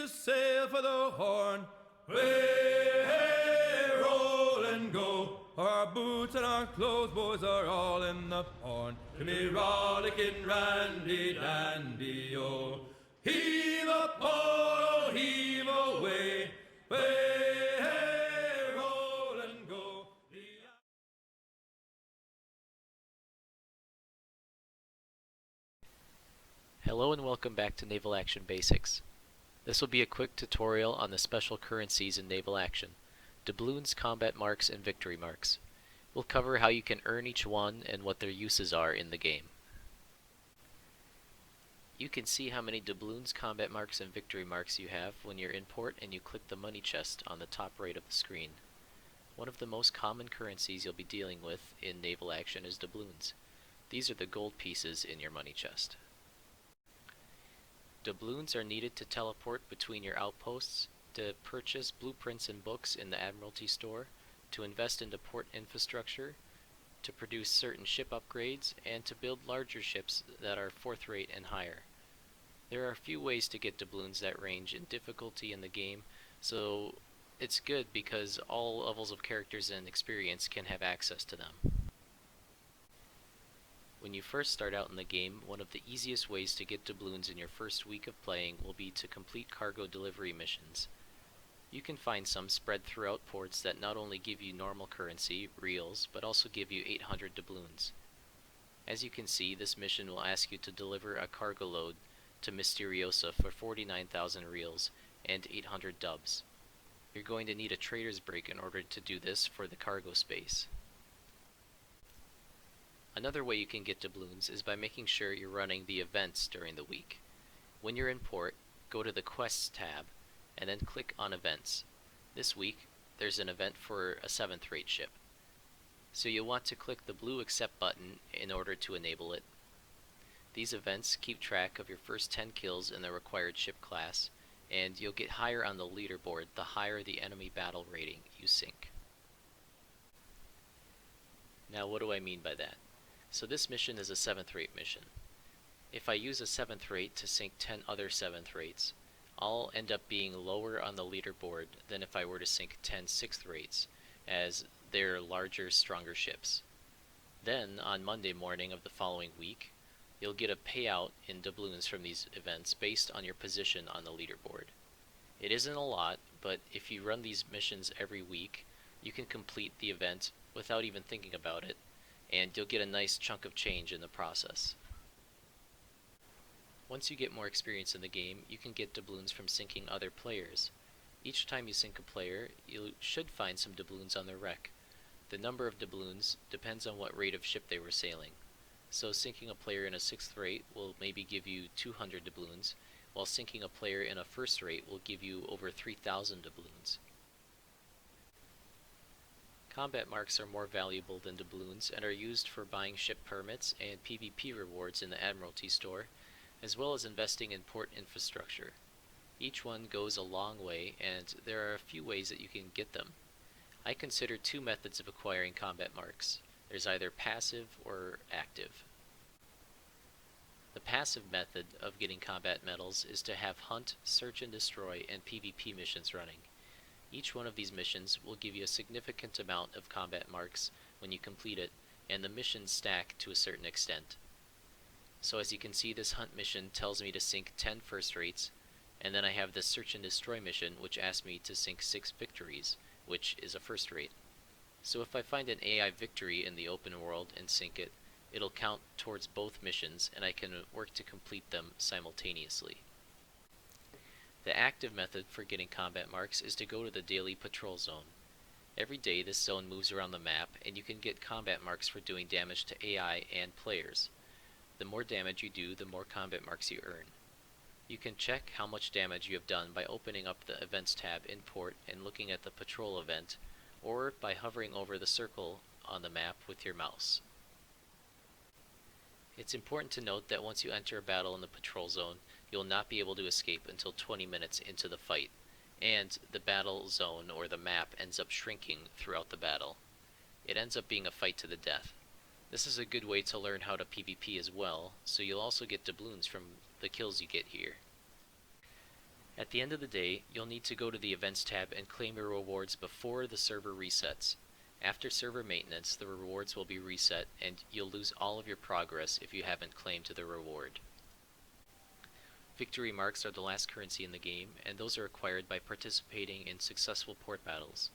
to sail for the Horn. Way, hey, roll and go. Our boots and our clothes, boys, are all in the Horn. To be rollicking randy dandy, oh. Heave a port, oh, heave away. Way, hey, roll and go. Hello and welcome back to Naval Action Basics. This will be a quick tutorial on the special currencies in naval action: doubloons, combat marks, and victory marks. We'll cover how you can earn each one and what their uses are in the game. You can see how many doubloons, combat marks, and victory marks you have when you're in port and you click the money chest on the top right of the screen. One of the most common currencies you'll be dealing with in naval action is doubloons. These are the gold pieces in your money chest. Doubloons are needed to teleport between your outposts, to purchase blueprints and books in the Admiralty store, to invest into port infrastructure, to produce certain ship upgrades, and to build larger ships that are 4th rate and higher. There are a few ways to get doubloons that range in difficulty in the game, so it's good because all levels of characters and experience can have access to them. When you first start out in the game, one of the easiest ways to get doubloons in your first week of playing will be to complete cargo delivery missions. You can find some spread throughout ports that not only give you normal currency, reals, but also give you 800 doubloons. As you can see, this mission will ask you to deliver a cargo load to Mysteriosa for 49,000 reals and 800 dubs. You're going to need a trader's break in order to do this for the cargo space. Another way you can get doubloons is by making sure you're running the events during the week. When you're in port, go to the Quests tab, and then click on Events. This week, there's an event for a 7th rate ship. So you'll want to click the blue Accept button in order to enable it. These events keep track of your first 10 kills in the required ship class, and you'll get higher on the leaderboard the higher the enemy battle rating you sink. Now what do I mean by that? So this mission is a 7th rate mission. If I use a 7th rate to sink 10 other 7th rates, I'll end up being lower on the leaderboard than if I were to sink 10 6th rates, as they're larger, stronger ships. Then, on Monday morning of the following week, you'll get a payout in doubloons from these events based on your position on the leaderboard. It isn't a lot, but if you run these missions every week, you can complete the event without even thinking about it, and you'll get a nice chunk of change in the process. Once you get more experience in the game, you can get doubloons from sinking other players. Each time you sink a player, you should find some doubloons on their wreck. The number of doubloons depends on what rate of ship they were sailing. So sinking a player in a 6th rate will maybe give you 200 doubloons, while sinking a player in a 1st rate will give you over 3,000 doubloons. Combat marks are more valuable than doubloons and are used for buying ship permits and PvP rewards in the Admiralty store, as well as investing in port infrastructure. Each one goes a long way, and there are a few ways that you can get them. I consider two methods of acquiring combat marks. There's either passive or active. The passive method of getting combat medals is to have Hunt, Search and Destroy, and PvP missions running. Each one of these missions will give you a significant amount of combat marks when you complete it, and the missions stack to a certain extent. So as you can see, this Hunt mission tells me to sink 10 1st rates, and then I have this Search and Destroy mission which asks me to sink 6 victories, which is a 1st rate. So if I find an AI victory in the open world and sink it, it'll count towards both missions, and I can work to complete them simultaneously. The active method for getting combat marks is to go to the daily patrol zone. Every day this zone moves around the map, and you can get combat marks for doing damage to AI and players. The more damage you do, the more combat marks you earn. You can check how much damage you have done by opening up the Events tab in port and looking at the patrol event, or by hovering over the circle on the map with your mouse. It's important to note that once you enter a battle in the patrol zone, you'll not be able to escape until 20 minutes into the fight, and the battle zone or the map ends up shrinking throughout the battle. It ends up being a fight to the death. This is a good way to learn how to PvP as well, so you'll also get doubloons from the kills you get here. At the end of the day, you'll need to go to the Events tab and claim your rewards before the server resets. After server maintenance, the rewards will be reset, and you'll lose all of your progress if you haven't claimed the reward. Victory marks are the last currency in the game, and those are acquired by participating in successful port battles.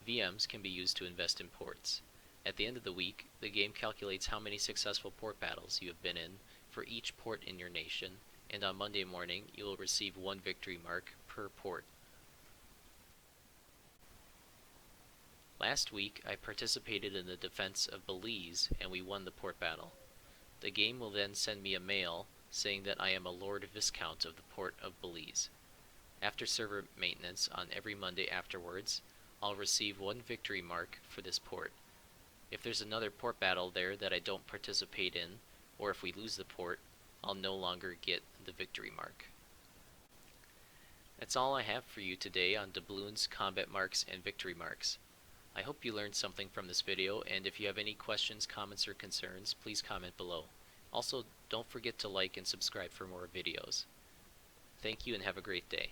VMs can be used to invest in ports. At the end of the week, the game calculates how many successful port battles you have been in for each port in your nation, and on Monday morning you will receive 1 victory mark per port. Last week I participated in the defense of Belize and we won the port battle. The game will then send me a mail saying that I am a Lord Viscount of the port of Belize. After server maintenance on every Monday afterwards, I'll receive 1 victory mark for this port. If there's another port battle there that I don't participate in, or if we lose the port, I'll no longer get the victory mark. That's all I have for you today on doubloons, combat marks, and victory marks. I hope you learned something from this video, and if you have any questions, comments, or concerns, please comment below. Also, don't forget to like and subscribe for more videos. Thank you and have a great day.